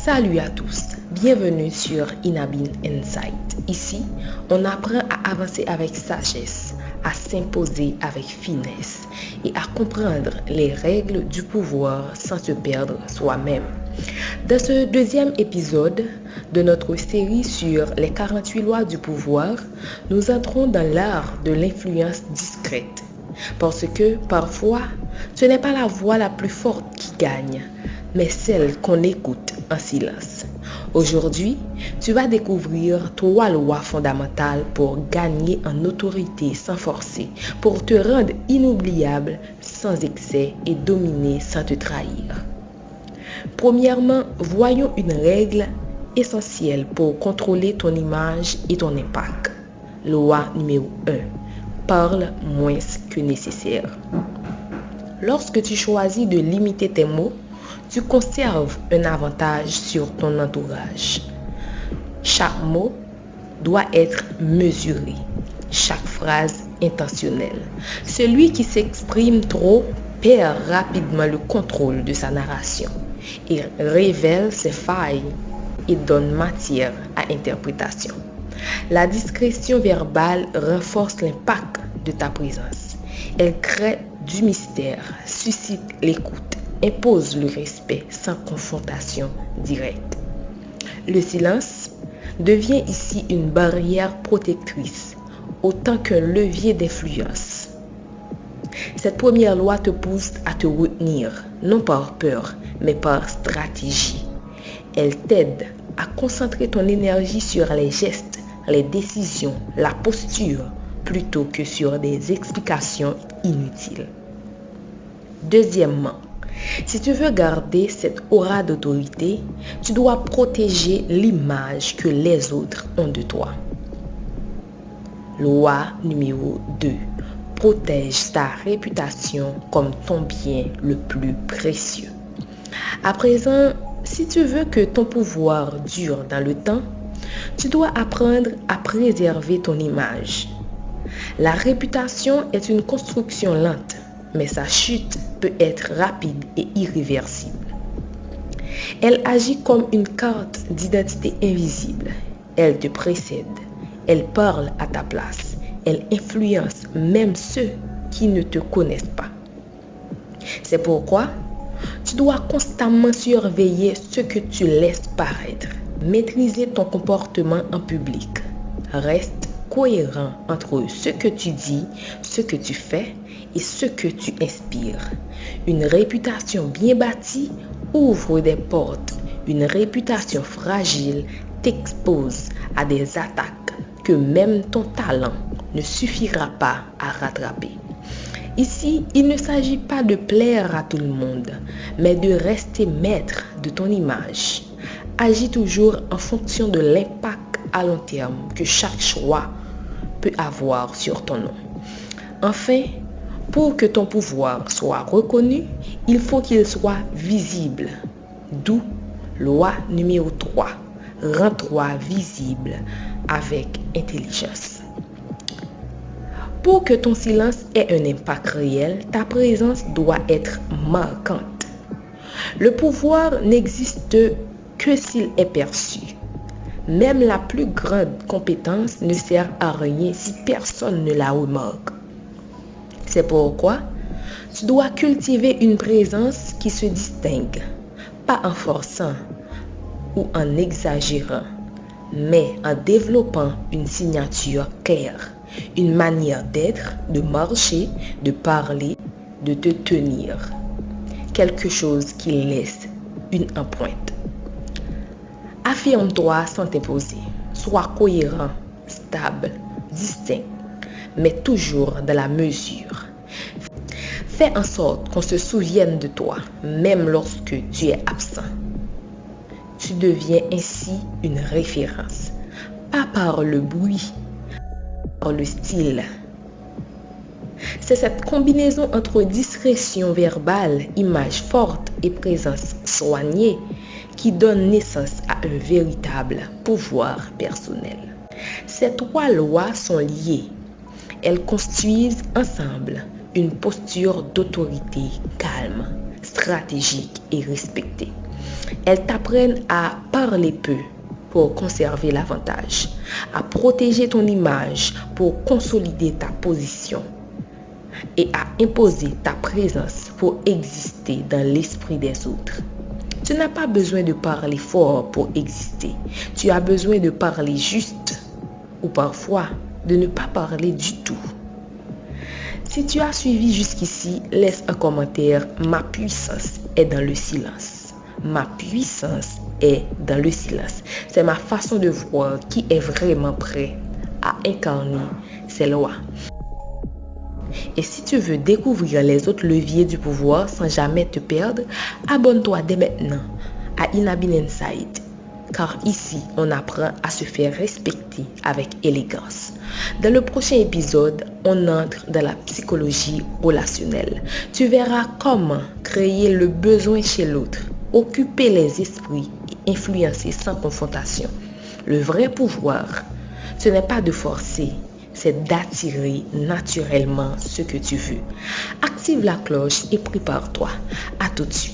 Salut à tous, bienvenue sur Inabin Insight. Ici, on apprend à avancer avec sagesse, à s'imposer avec finesse et à comprendre les règles du pouvoir sans se perdre soi-même. Dans ce deuxième épisode de notre série sur les 48 lois du pouvoir, nous entrons dans l'art de l'influence discrète. Parce que parfois, ce n'est pas la voix la plus forte qui gagne, mais celle qu'on écoute en silence. Aujourd'hui, tu vas découvrir 3 lois fondamentales pour gagner en autorité sans forcer, pour te rendre inoubliable sans excès et dominer sans te trahir. Premièrement, voyons une règle essentielle pour contrôler ton image et ton impact. Loi numéro 1. Parle moins que nécessaire. Lorsque tu choisis de limiter tes mots, tu conserves un avantage sur ton entourage. Chaque mot doit être mesuré, chaque phrase intentionnelle. Celui qui s'exprime trop perd rapidement le contrôle de sa narration et révèle ses failles et donne matière à interprétation. La discrétion verbale renforce l'impact de ta présence. Elle crée du mystère, suscite l'écoute, impose le respect sans confrontation directe. Le silence devient ici une barrière protectrice, autant qu'un levier d'influence. Cette première loi te pousse à te retenir, non par peur, mais par stratégie. Elle t'aide à concentrer ton énergie sur les gestes, les décisions, la posture, plutôt que sur des explications inutiles. Deuxièmement, si tu veux garder cette aura d'autorité, tu dois protéger l'image que les autres ont de toi. Loi numéro 2. Protège ta réputation comme ton bien le plus précieux. À présent, si tu veux que ton pouvoir dure dans le temps, tu dois apprendre à préserver ton image. La réputation est une construction lente, mais sa chute peut être rapide et irréversible. Elle agit comme une carte d'identité invisible. Elle te précède, elle parle à ta place, elle influence même ceux qui ne te connaissent pas. C'est pourquoi tu dois constamment surveiller ce que tu laisses paraître, maîtriser ton comportement en public. Reste cohérent entre ce que tu dis, ce que tu fais et ce que tu inspires. Une réputation bien bâtie ouvre des portes. Une réputation fragile t'expose à des attaques que même ton talent ne suffira pas à rattraper. Ici, il ne s'agit pas de plaire à tout le monde, mais de rester maître de ton image. Agis toujours en fonction de l'impact à long terme que chaque choix peut avoir sur ton nom. Enfin, pour que ton pouvoir soit reconnu, il faut qu'il soit visible. D'où loi numéro 3. Rends-toi visible avec intelligence. Pour que ton silence ait un impact réel, ta présence doit être marquante. Le pouvoir n'existe que s'il est perçu. Même la plus grande compétence ne sert à rien si personne ne la remarque. C'est pourquoi tu dois cultiver une présence qui se distingue, pas en forçant ou en exagérant, mais en développant une signature claire, une manière d'être, de marcher, de parler, de te tenir. Quelque chose qui laisse une empreinte. Affirme-toi sans t'imposer. Sois cohérent, stable, distinct, mais toujours dans la mesure. Fais en sorte qu'on se souvienne de toi, même lorsque tu es absent. Tu deviens ainsi une référence, pas par le bruit, par le style. C'est cette combinaison entre discrétion verbale, image forte et présence soignée qui donne naissance à un véritable pouvoir personnel. Ces 3 lois sont liées. Elles construisent ensemble une posture d'autorité calme, stratégique et respectée. Elles t'apprennent à parler peu pour conserver l'avantage, à protéger ton image pour consolider ta position et à imposer ta présence pour exister dans l'esprit des autres. Tu n'as pas besoin de parler fort pour exister. Tu as besoin de parler juste ou parfois de ne pas parler du tout. Si tu as suivi jusqu'ici, laisse un commentaire. Ma puissance est dans le silence. Ma puissance est dans le silence. C'est ma façon de voir qui est vraiment prêt à incarner ces lois. Et si tu veux découvrir les autres leviers du pouvoir sans jamais te perdre, abonne-toi dès maintenant à Inabin Insight. Car ici, on apprend à se faire respecter avec élégance. Dans le prochain épisode, on entre dans la psychologie relationnelle. Tu verras comment créer le besoin chez l'autre, occuper les esprits et influencer sans confrontation. Le vrai pouvoir, ce n'est pas de forcer, c'est d'attirer naturellement ce que tu veux. Active la cloche et prépare-toi. À tout de suite.